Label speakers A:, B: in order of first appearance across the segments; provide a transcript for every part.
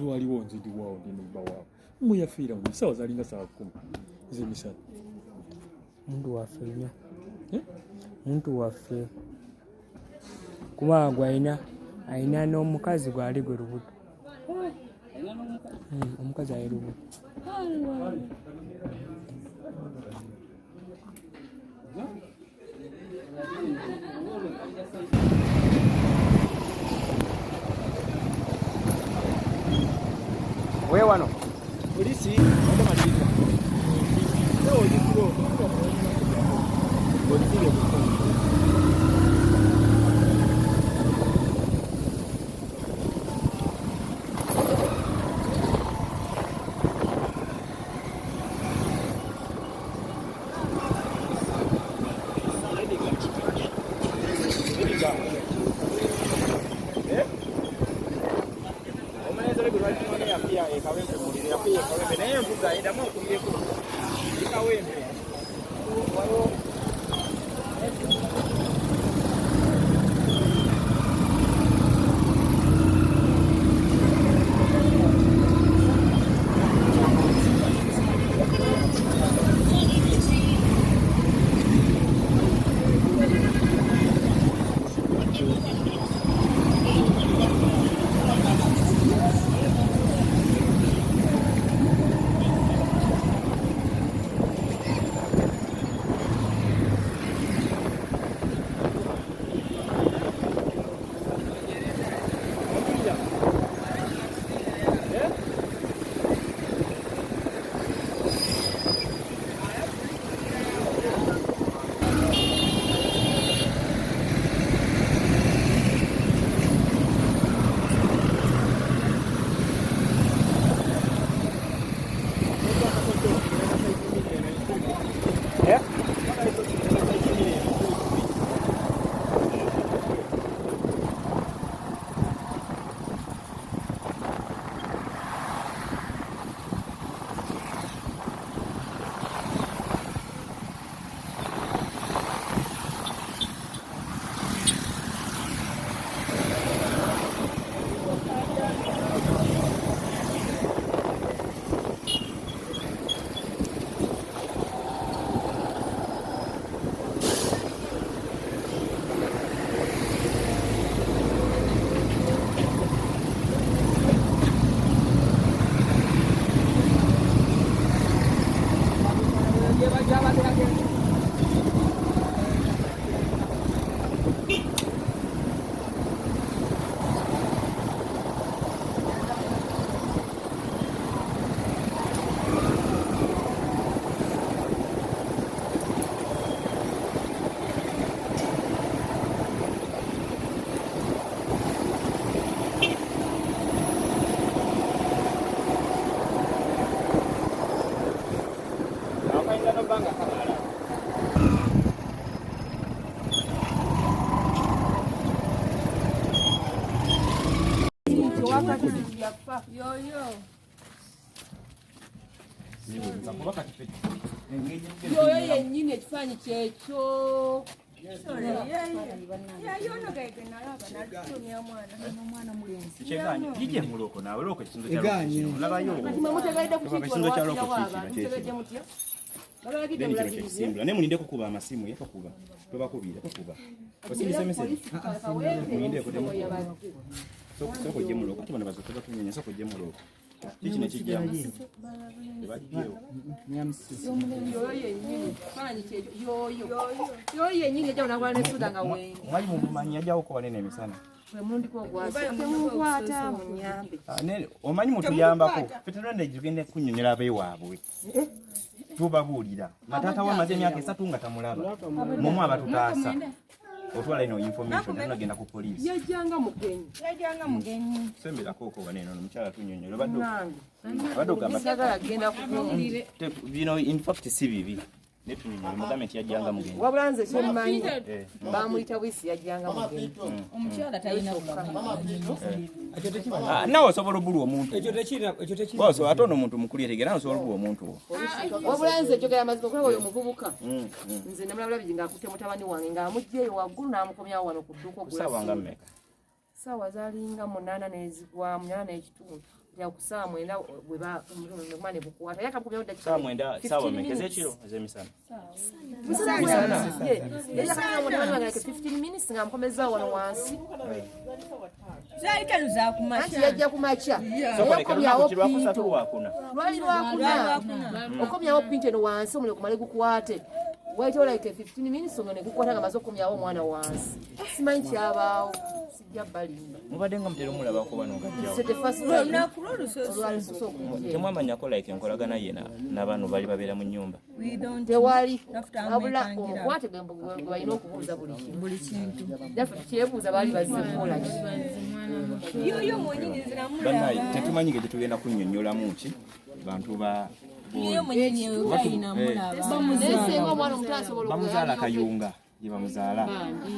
A: Waliwo nzidi wao ndi bawa muyafiira mu sawa zalinga saa 10 z'emisana
B: muntu waffe nnyo muntu waffe kuba ayina n'omukazi gwali gwe lubuto omukazi ali lubuto
C: wewe wano
A: polisi ndo maliza leo ni kilo
D: Yoyo yennyini ekifaananyi kyekyo.
C: Ne mulinde kukuba amasimu yakakuba twebakubira kukuba osinise message mulinde kudemo soko jemuloko ati bana bazotoba tunyenya soko jemuloko kiki ne kijjamu bajiyo
D: yoyo yennyini ejja onagwala ne suda nga wengi
C: mwali mumanyi yajawo ko wanene emisana omanyi mutuyambako fetulonde jugende kunyonyera abeewaabwe tubabuulira matata wamaze emyaka 3 nga tamulaba mumu abatutaasa otwala ino information tunagenda ku police
D: yajjanga mugenyi
C: sembera koko waneno omukyala tunyonyera baddo gamba
D: sagala agenda kukuwulire
C: bino in fact si bibi netunyonyera mugamenti yajjanga mugenyi
D: wabulanze kyemmanyi bamuyita bwisi yajjanga mugenyi
E: omukyala talina
C: nawe osobola obulwa omuntu ekyo ate ono omuntu mukulu yetegera nawe osobola obulwa omuntu
D: wabulanze njogera amazima okulaba oyo omuvubuka nze namulabulabiji ng'akutte mutabani wange ng'amugjeeyo waggulu n'amukomyawo wano ku dduuka
C: kusaawa nga mmeka
D: saawa zaalinga 8 n'ezigwamu 8 n'ekitundu ya kusaawa 9 bwe ba omwana bukwata yakakubya dakika
C: saa 9 sawa mekeze ekiro ezemisana
D: ya 15 minutes nga mkomeza wano wansi
E: zaika za kumacha
D: yajja kumacha
C: okobyawo pinto lwali
D: lwakuna okobyawo pinto no wansi omule kumale gukwate wait like 15 minutes ngone gukwata nga mazo kumyawo omwana wansi simanyi kyabaawo sijja balimba
C: mubadde nga mutera omulaba ko bano temwamanyako like enkolagana ye n'abantu bali babeera mu nnyumba
D: tewali abula omukwate balina okubuuza buli kintu naffe tukyebuuza baali bazze kukola
E: yoyo mwenyini
C: banaye tetumanyi nga gyetugenda kunnyonnyolamu ki bantu ba bamuzaala kayunga yebamuzaala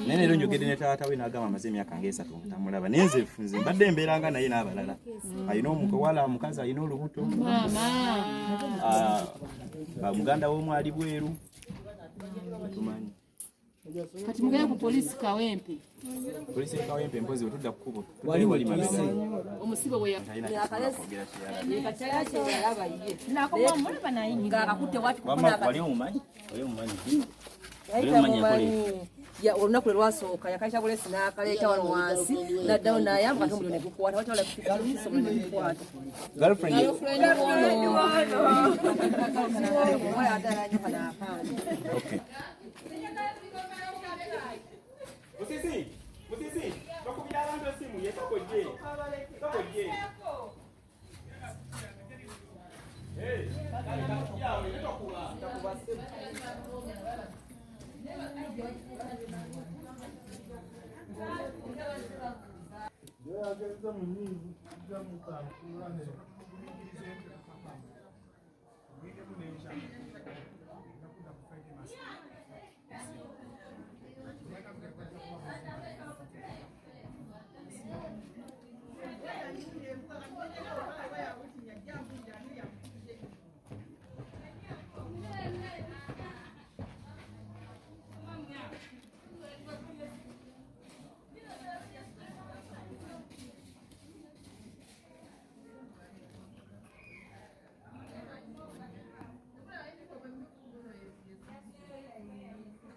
C: naye leero njogedde ne taata we n'agamba amaze emyaka nga 3 tamulaba naye nze mbadde mbeeranga naye n'abalala alina omuwala mukazi alina olubuto muganda w'omwali bweru tumanyi
D: kati mugenda ku polisi kawempe
C: mpozi wetudda kukubo
B: wali
C: mabisa
D: omusibe we olunaku lwe lwasooka yakaleeta bulesi n'akaleeta wano wansi naddawo n'ayamba ate omuliro ne gukwata wati wala kufiisa omuliro ne gukwata
C: Musisi, bakubira abantu esimu yekakojje. Kakojje. Yawe nitokuba.
F: Yo ageza mu nyingi kujja mu kampula ne